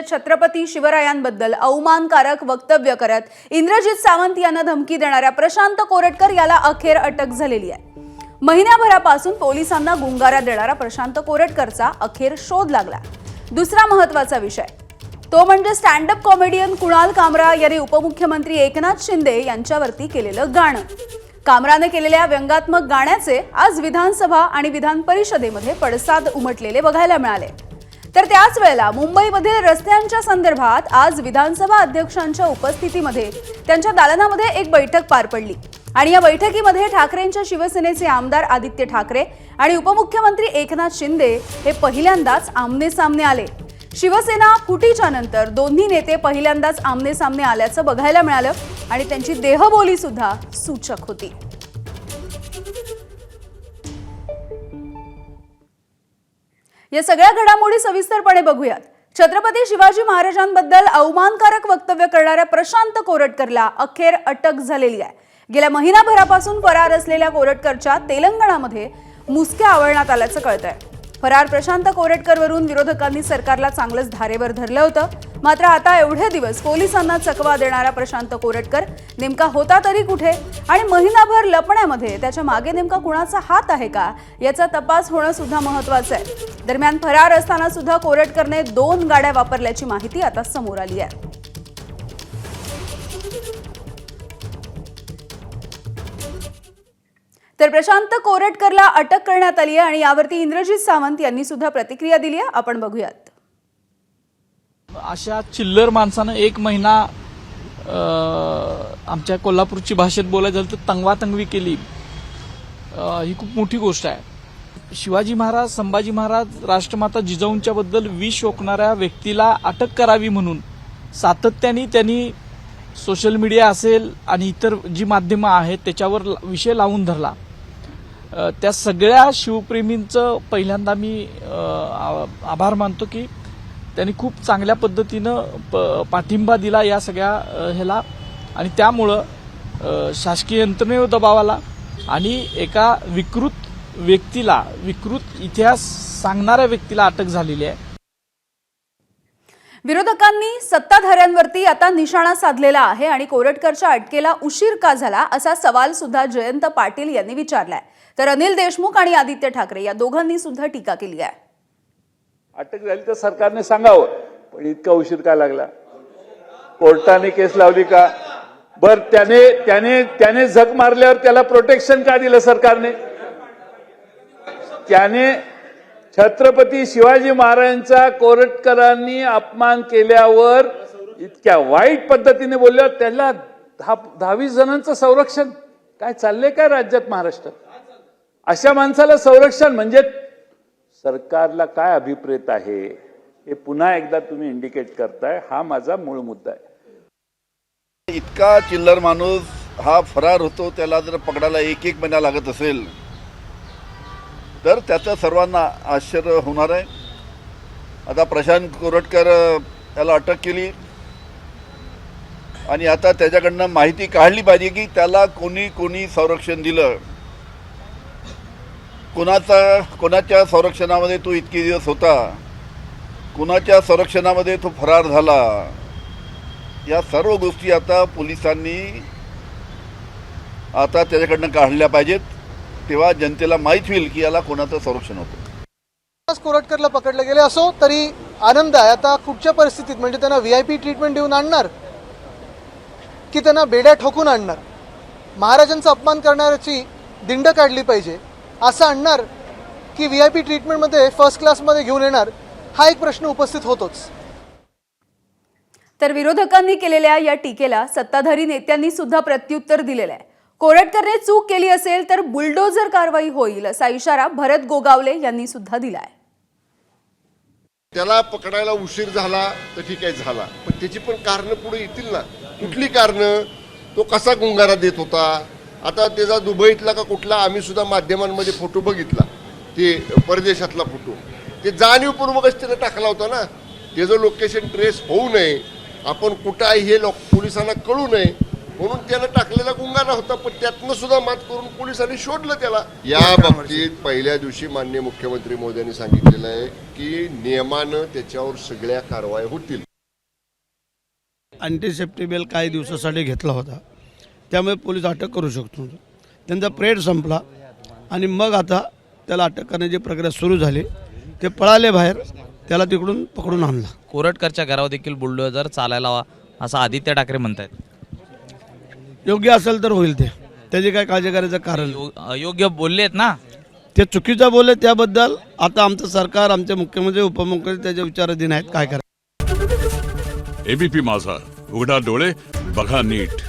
छत्रपती शिवरायांबद्दल अवमानकारक वक्तव्य करत इंद्रजित सावंत यांना धमकी देणाऱ्या प्रशांत कोरटकर याला अखेर अटक झालेली आहे। महिन्याभरापासून पोलिसांना गुंगारा देणारा प्रशांत कोरटकरचा अखेर शोध लागला। दुसरा महत्त्वाचा विषय तो म्हणजे स्टँड अप कॉमेडियन कुणाल कामरा यांनी उपमुख्यमंत्री एकनाथ शिंदे यांच्यावरती केलेलं गाणं। कामराने केलेल्या व्यंगात्मक गाण्याचे आज विधानसभा आणि विधान परिषदेमध्ये पडसाद उमटलेले बघायला मिळाले। तर त्याच वेळेला मुंबईमध्ये रस्त्यांच्या संदर्भात आज विधानसभा अध्यक्षांच्या उपस्थितीमध्ये त्यांच्या दालनामध्ये एक बैठक पार पडली आणि या बैठकीमध्ये ठाकरेंच्या शिवसेनेचे आमदार आदित्य ठाकरे आणि उपमुख्यमंत्री एकनाथ शिंदे हे पहिल्यांदाच आमने-सामने आले। शिवसेना फुटीच्या नंतर दोन्ही नेते पहिल्यांदाच आमने-सामने आल्याचं बघायला मिळालं आणि त्यांची देहबोली सुद्धा सूचक होती। या सगळ्या घडामोडी सविस्तरपणे बघूयात। छत्रपती शिवाजी महाराजांबद्दल अवमानकारक वक्तव्य करणाऱ्या प्रशांत कोरटकरला अखेर अटक झालेली आहे। गेल्या महिनाभरापासून फरार असलेल्या कोरटकरच्या तेलंगणामध्ये मुसक्या आवळण्यात आल्याचं कळतंय। फरार प्रशांत कोरटकरवरून विरोधकांनी सरकारला चांगलंच धारेवर धरलं होतं। मात्र आता एवढे दिवस पोलिसांना चकवा देणारा प्रशांत कोरटकर नेमका होता तरी कुठे आणि महिनाभर लपण्यामध्ये त्याच्या मागे नेमका कुणाचा हात आहे का याचा तपास होणं सुद्धा महत्त्वाचं आहे। दरम्यान फरार असताना सुद्धा कोरटकरने 2 गाड्या वापरल्याची माहिती आता समोर आली आहे। तर प्रशांत कोरटकरला अटक करण्यात आली आहे आणि यावरती इंद्रजित सावंत यांनी सुद्धा प्रतिक्रिया दिली आहे। आपण बघूयात। अशा चिल्लर माणसानं 1 महिना आमच्या कोल्हापूरची भाषेत बोलायचं झालं तर तंगवातंगवी केली, ही खूप मोठी गोष्ट आहे। शिवाजी महाराज, संभाजी महाराज, राष्ट्रमाता जिजाऊंच्या बद्दल विष ओकणाऱ्या व्यक्तीला अटक करावी म्हणून सातत्याने त्यांनी सोशल मीडिया असेल आणि इतर जी माध्यमं आहेत त्याच्यावर विषय लावून धरला। त्या सगळ्या शिवप्रेमींचं पहिल्यांदा मी आभार मानतो की त्यांनी खूप चांगल्या पद्धतीनं पाठिंबा दिला या सगळ्या ह्याला आणि त्यामुळं शासकीय यंत्रणेवर दबाव आला आणि एका विकृत व्यक्तीला, विकृत इतिहास सांगणाऱ्या व्यक्तीला अटक झालेली आहे। विरोधकांनी सत्ताधाऱ्यांवरती आता निशाणा साधलेला आहे आणि कोरटकरच्या अटकेला उशीर का झाला असा सवाल सुद्धा जयंत पाटील यांनी विचारलाय। तर अनिल देशमुख आणि आदित्य ठाकरे या दोघांनी सुद्धा टीका केली आहे। अटक झाली तर सरकारने सांगावं, पण इतका उशीर का लागला? कोर्टाने केस लावली का? बर त्याने झक मारल्यावर त्याला प्रोटेक्शन का दिलं सरकारने? त्याने छत्रपती शिवाजी महाराजांचा कोरटकरांनी अपमान केल्यावर इतक्या वाईट पद्धतीने बोलल्यावर त्याला 10-20 जणांचं संरक्षण काय चाललंय काय राज्यात, महाराष्ट्रात? अशा माणसाला संरक्षण म्हणजे सरकारला काय अभिप्रेत आहे हे पुन्हा एकदा तुम्ही इंडिकेट करताय। हा माझा मूळ मुद्दा आहे। इतका चिल्लर माणूस हा फरार होतो, त्याला जर पकडायला 1 महिना लागत असेल तर त्याचं सर्वांना आश्चर्य होणार आहे। आता प्रशांत कोरटकर याला अटक केली आणि आता त्याच्याकडनं माहिती काढली पाहिजे की त्याला कोणी संरक्षण दिलं, कोणाच्या संरक्षणामध्ये तो इतके दिवस होता, कोणाच्या संरक्षणामध्ये तो फरार झाला। या सर्व गोष्टी आता पोलिसांनी आता त्याच्याकडनं काढल्या पाहिजेत, तेव्हा जनतेला माहीत होईल की याला कोणाचं संरक्षण होतं। कोरटकरला पकडले गेले असो तरी आनंद आहे। आता कुठच्या परिस्थितीत म्हणजे त्यांना VIP ट्रीटमेंट देऊन आणणार की त्यांना बेड्या ठोकून आणणार? महाराजांचा अपमान करणाऱ्याची दिंड काढली पाहिजे असं आणणार की VIP ट्रीटमेंटमध्ये फर्स्ट क्लासमध्ये घेऊन येणार? हा एक प्रश्न उपस्थित होतोच। तर विरोधकांनी केलेल्या या टीकेला सत्ताधारी नेत्यांनी सुद्धा प्रत्युत्तर दिलेलं आहे। कोरटकरने चूक केली असेल तर बुलडोझर कारवाई होईल असा इशारा भरत गोगावले यांनी सुद्धा दिलाय। त्याला पकडायला उशीर झाला तर ठीक आहे झाला, पण त्याची पण कारण पुढे येतील ना। कुठली कारण? तो कसा गुंगारा देत होता? आता त्याचा दुबईतला का कुठला, आम्ही सुद्धा माध्यमांमध्ये फोटो बघितला, ते परदेशातला फोटो, ते जाणीवपूर्वकच त्याने टाकला होता ना। त्याचं लोकेशन ट्रेस होऊ नये, आपण कुठं आहे हे पोलिसांना कळू नये म्हणून त्यानं टाकलेला गुंगारा होता, पण त्यातनं सुद्धा मात करून पोलिसांनी शोधलं त्याला। या बाबतीत पहिल्या दिवशी माननीय मुख्यमंत्री महोदयांनी सांगितलेलं आहे की नियमानं त्याच्यावर सगळ्या कारवाई होतील। अँटीसेप्टी बेल काही दिवसासाठी घेतला होता, त्यामुळे पोलीस अटक करू शकतो. त्यांचा पिरियड संपला आणि मग आता त्याला अटक करण्याची प्रक्रिया सुरू झाली. ते पळाले बाहेर, त्याला तिकडून पकडून आणला. कोरटकरच्या घरावर देखील बुलडोझर चालायला हवा असं आदित्य ठाकरे म्हणतायत. योग्य असेल तर होईल, त्याची काय काळजी करायचं कारण नाही. अयोग्य बोलले आहेत ना. ते चुकीचं बोलले त्याबद्दल आता आमचं सरकार, आमचे मुख्यमंत्री, उपमुख्यमंत्री त्याच्या विचाराधीन आहेत. काय करायचं. एबीपी माझा, उघडा डोळे बघा नीट.